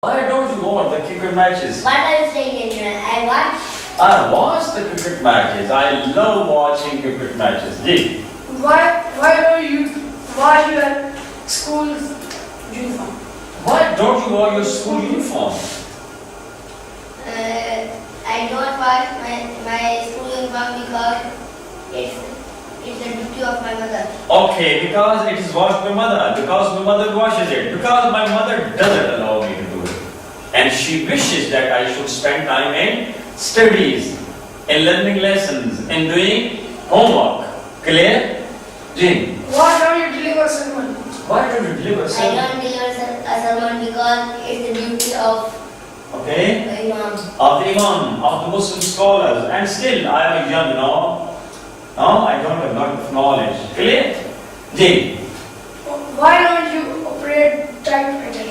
Why don't you watch the cricket matches? What are you saying, Adrian? I watch the cricket matches. I love watching cricket matches. Ji. Why don't you wash your school's uniform? Why don't you wear your school uniform? I don't wash my school uniform because it's the duty of my mother. Okay, because it is washed by mother. Because my mother washes it. Because my mother doesn't allow me to do it. And she wishes that I should spend time in studies, in learning lessons, in doing homework. Clear? Jin. Why don't you deliver sermon? Why don't you deliver I sermon? don't deliver a sermon because it's the duty of Okay? the imam. Of the Imam, of the Muslim scholars. And still I am young now. No, I don't have a lot of knowledge. Clear? Jin. Why don't you operate typewriter?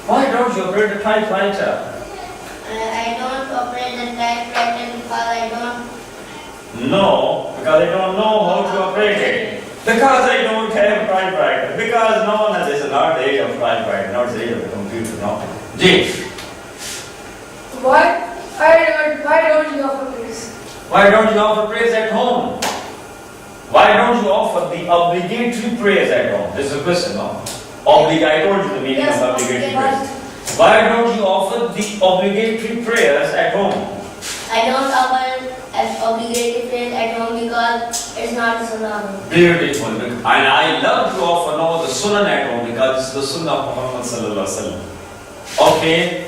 Why don't you operate a typewriter? I don't operate the typewriter because I don't. No, because I don't know how to operate it. Because I don't have a typewriter. Because no one has, it's not the age of typewriter, not the age of the computer, no. G. Why don't you offer praise? Why don't you offer praise at home? Why don't you offer the obligatory praise at home? This is a question, no? I told you the meaning Yes, of obligatory okay, praise. Why don't you offer the obligatory prayers at home? I don't offer an obligatory praise at home because it's not the sunnah. Beautiful. And I love to offer now the sunnah at home because it's the sunnah of Muhammad sallallahu alaihi wasallam. Okay.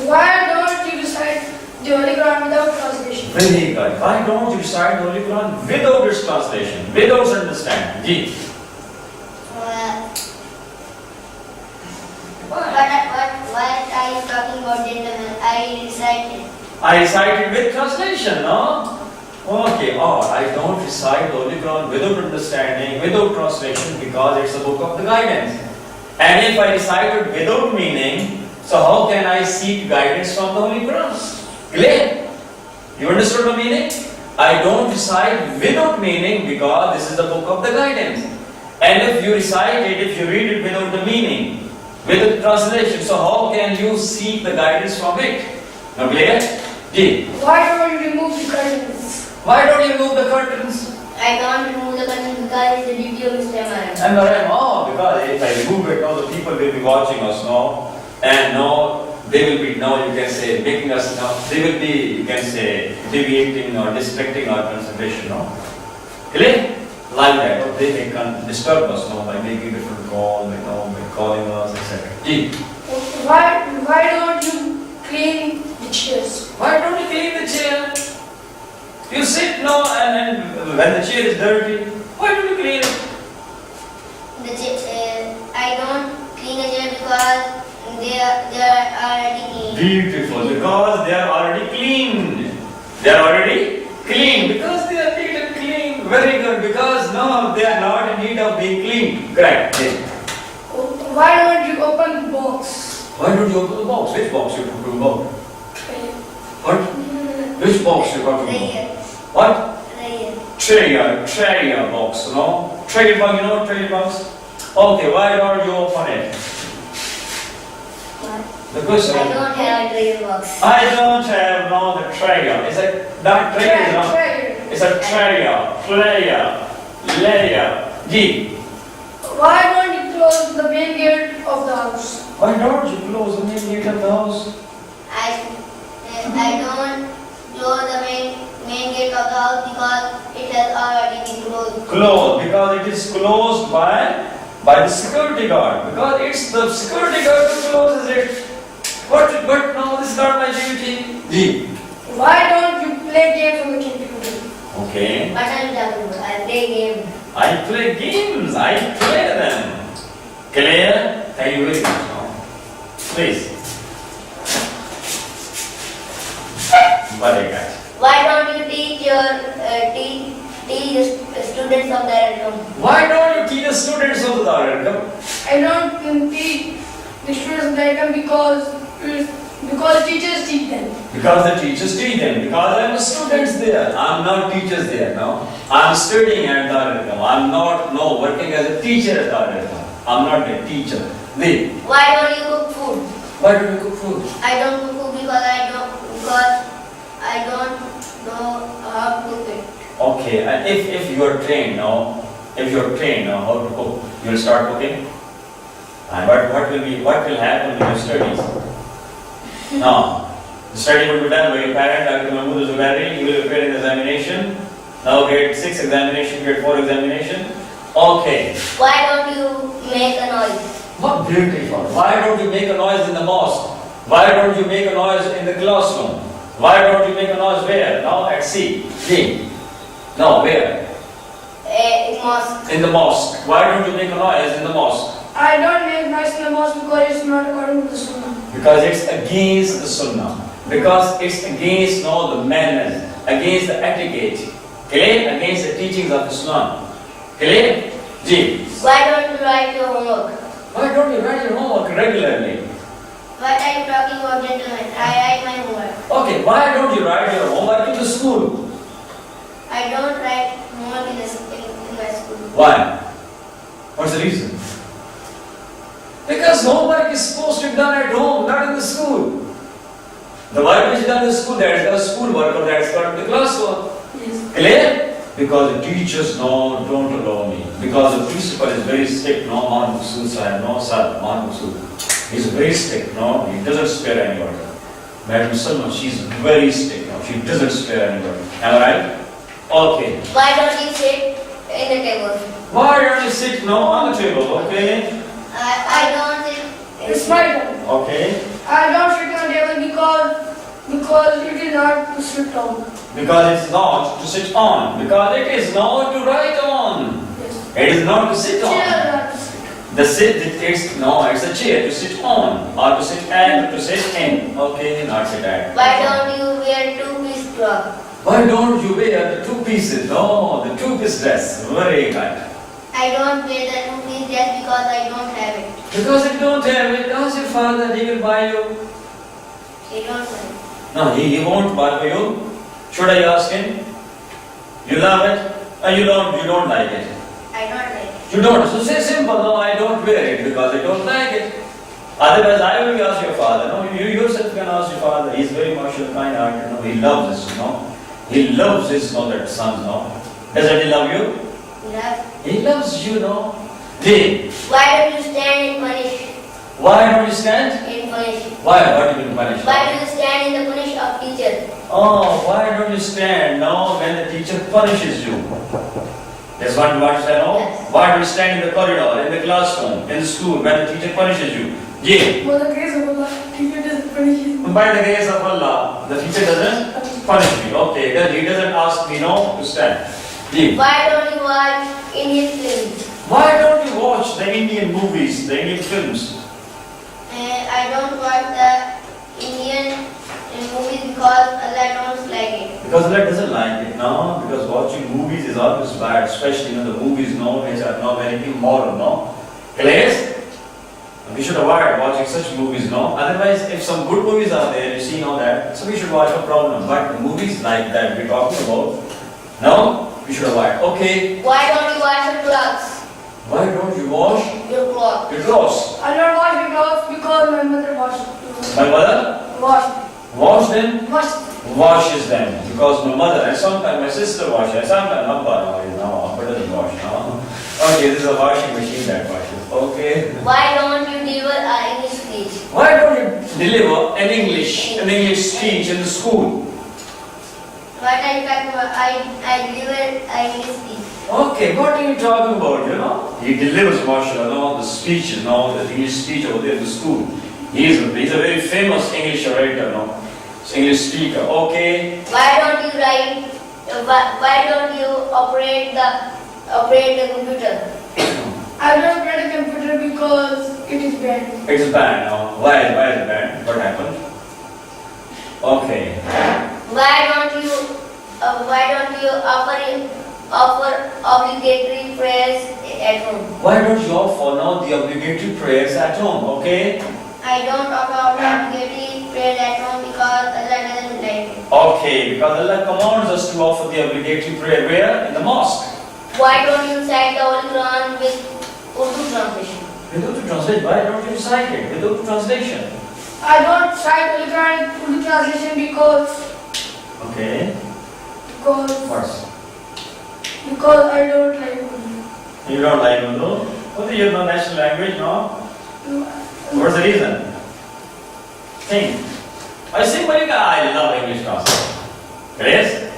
Why don't you recite the Holy Quran without translation? Very good. Why don't you recite the Holy Quran without its translation, without understanding? Ji. What are you talking about, gentlemen? I recited. I recite it with translation, no? Okay. Or I don't recite the Holy Quran without understanding, without translation because it's a book of the guidance. And if I recite it without meaning, so how can I seek guidance from the Holy Quran? Clear? You understood the meaning? I don't recite without meaning because this is the book of the guidance. And if you recite it, if you read it without the meaning, without translation, so how can you seek the guidance from it? Now clear? G. Why don't you remove the curtains? Why don't you remove the curtains? I don't remove the curtain because it's the duty of Mr. Imam. And because if I remove it, now the people will be watching us now. And now they will be, now you can say, making us, now they will be, you can say, deviating or distracting our concentration now. Clear? Like that. Or they can disturb us now by making different calls, by calling us, etc. G. Why don't you clean the chairs? Why don't you clean the chair? You sit now and when the chair is dirty, why don't you clean it? I don't clean the chair because they are already clean. Beautiful, because they are already clean. They are already clean because they are neat and clean. Very good, because no, they are not in need of being clean. Correct. Yes. Why don't you open the box? Why don't you open the box? Which box you talking about? What? Which box you talking about? What? Tray box, no? Tray box, you know tray box? Okay, why don't you open it? The question. I don't have a tray box. I don't have no the tray. It's a that tray is not. It's a layer. G. Why don't you close the main gate of the house? Why don't you close the main gate of the house? I don't close the main gate of the house because it has already been closed. Closed because it is closed by the security guard. Because it's the security guard who closes it. But no, this is not my duty. G. Why don't you play games on the computer? Okay. What are you talking about? I play games. I play games. I play them. Clear? Thank you very much. No? Please. Why don't you teach your students of the income? Why don't you teach the students of the Darul? I don't teach the students of the because teachers teach them. Because the teachers teach them. Because I'm a student there. I'm not teachers there now. I'm studying at Darul. I'm not working as a teacher at Darul. I'm not a teacher. Why don't you cook food? Why don't you cook food? I don't cook food because I don't know how to cook it. Okay, and if you are trained now, how to cook, you will start cooking. And what will happen in your studies? Now, the study will be done by your parent, Dr. Mahmood Zubairi. You will prepare an examination. Now grade 6 examination, grade 4 examination. Okay. Why don't you make a noise? What beautiful. Why don't you make a noise in the mosque? Why don't you make a noise in the classroom? Why don't you make a noise where? Now at C. D. No, where? In mosque. In the mosque. Why don't you make a noise in the mosque? I don't make noise in the mosque because it's not according to the sunnah. Because it's against the sunnah. Because it's against the manners, against the etiquette. Clear? Against the teachings of Islam. Clear? G. Why don't you write your homework? Why don't you write your homework regularly? What are you talking about, gentlemen? I write my homework. Okay, why don't you write your homework in the school? I don't write homework in my school. Why? What's the reason? Because homework is supposed to be done at home, not in the school. The work which is done in the school, that is the school work, or that is called the class work. Yes. Clear? Because the teachers don't allow me. Because the principal is very strict. No, man Maqsood sahib, no sir, man Maqsood. He's very strict. No, he doesn't spare anybody. Madam Salman, she's very strict. No, she doesn't spare anybody. Am I right? Okay. Why don't you sit in the table? Why don't you sit on the table? Okay. I don't sit. It's my turn. Okay. I don't sit on the table because it is not to sit on. Because it's not to sit on. Because it is not to write on. Yes. It is not to sit on. Chair not to sit. It's a chair to sit on, or to sit at, or to sit in. Okay, not sit at. Why don't you wear two-piece frock? Why don't you wear the two pieces? No, the two-piece dress. Very good. I don't wear the two-piece dress because I don't have it. Because you don't have it, ask your father, he will buy you. He don't wear it. No, he won't buy for you. Should I ask him? You love it? Or you don't like it? I don't like it. You don't. So say simple, no, I don't wear it because I don't like it. Otherwise, I will ask your father. No, you yourself can ask your father. He's very much kind-hearted. No, he loves us. No, he loves his that sons. No, doesn't he love you? Love. He loves you. No. D. Why don't you stand and punish? Why don't you stand? In punish. Why? What do you mean punish? Why do you stand in the punish of teacher? Oh, why don't you stand? No, when the teacher punishes you. That's what you want to say, no? Yes. Why do you stand in the corridor, in the classroom, in the school, when the teacher punishes you? Yeah. For the grace of Allah, teacher doesn't punish you. By the grace of Allah, the teacher doesn't punish me. Okay, then he doesn't ask me, no, to stand. Yeah. Why don't you watch Indian films? Why don't you watch the Indian movies, the Indian films? I don't watch the Indian movies because Allah don't like it. Because Allah doesn't like it, no? Because watching movies is always bad, especially the movies, no, which are not very immoral, no? Clear? We should avoid watching such movies, no? Otherwise, if some good movies are there, you see, no, that, so we should watch, no problem. But the movies like that we're talking about, no, we should avoid. Okay. Why don't you wash your clothes? Why don't you wash Your clothes. your clothes? I don't wash the clothes because my mother washes. My mother wash them, washes them. Because my mother, and sometimes my sister washes, and sometimes Abba doesn't wash, no? Okay, this is a washing machine that washes. Okay. Why don't you deliver an English speech? Why don't you deliver an English speech in the school? What are you talking about? I deliver an English speech. Okay, what are you talking about, you know? He delivers, mashallah, the speeches, no, the English speech over there in the school. He's a very famous English writer, no? English speaker, okay. Why don't you write? Why don't you operate the computer? I don't operate a computer because it is banned. It's banned now. Why is it banned? What happened? Okay. Why don't you offer obligatory prayers at home? Why don't you offer now the obligatory prayers at home, okay? I don't offer obligatory prayers at home because Allah doesn't like it. Okay, because Allah commands us to offer the obligatory prayer where? In the mosque. Why don't you recite the Holy Quran with Urdu translation? Without translation, why don't you recite it? Without translation. I don't cite Holy Quran Urdu translation Okay. because I don't like Urdu. You don't like Urdu? What is your national language, no? What's the reason? Think. I simply I love English translation. Yes?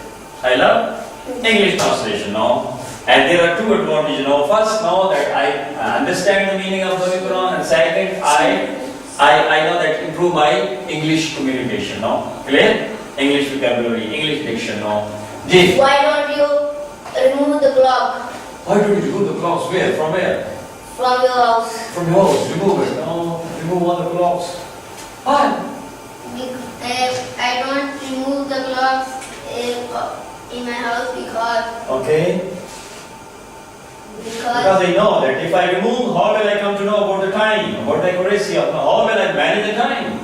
I love English translation, no? And there are two advantages, First, that I understand the meaning of the Quran, and second, I know that improve my English communication, Clear? English vocabulary, English diction, Ji. Why don't you remove the clock Why do you remove the clocks? Where? From where? from your house? From your house. Remove it. No, remove all the clocks. Why? I don't remove the clocks in my house because Okay. Because I know that if I remove, how will I come to know about the time, about the accuracy of how will I manage the time?